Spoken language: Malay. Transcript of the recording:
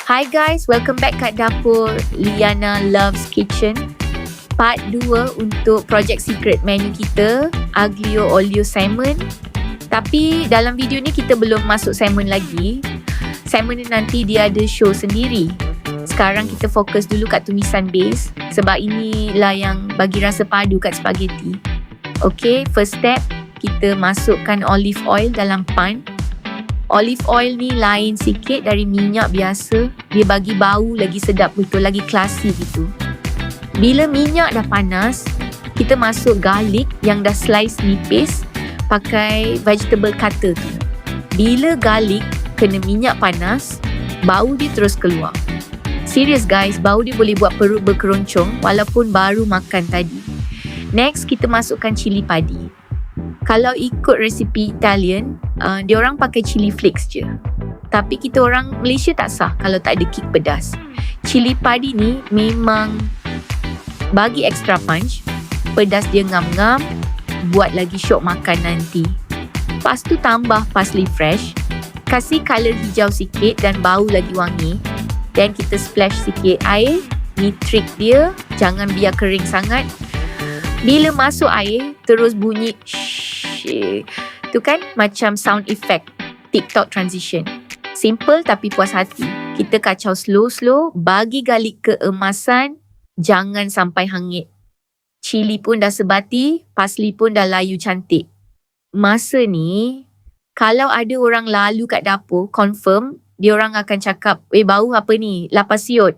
Hi guys, welcome back kat dapur Liana Loves Kitchen. Part 2 untuk project secret menu kita, Aglio Olio Salmon. Tapi dalam video ni kita belum masuk salmon lagi. Salmon ni nanti dia ada show sendiri. Sekarang kita fokus dulu kat tumisan base sebab inilah yang bagi rasa padu kat spaghetti. Okay, first step, kita masukkan olive oil dalam pan. Olive oil ni lain sikit dari minyak biasa. Dia bagi bau lagi sedap betul, lagi classy gitu. Bila minyak dah panas, kita masuk garlic yang dah slice nipis pakai vegetable cutter tu. Bila garlic kena minyak panas, bau dia terus keluar. Serius guys, bau dia boleh buat perut berkeroncong walaupun baru makan tadi. Next, kita masukkan cili padi. Kalau ikut resipi Italian, diorang pakai chili flakes je. Tapi kita orang Malaysia tak sah kalau tak ada kick pedas. Cili padi ni memang bagi extra punch. Pedas dia ngam-ngam, buat lagi syok makan nanti. Lepas tu tambah parsley fresh, kasih colour hijau sikit dan bau lagi wangi. Dan kita splash sikit air. Ni trik dia, jangan biar kering sangat. Bila masuk air, terus bunyi tu kan macam sound effect TikTok transition. Simple tapi puas hati. Kita kacau slow-slow, bagi garlic keemasan, jangan sampai hangit. Cili pun dah sebati, parsley pun dah layu cantik. Masa ni, kalau ada orang lalu kat dapur, confirm, dia orang akan cakap, bau apa ni? Lapar siot.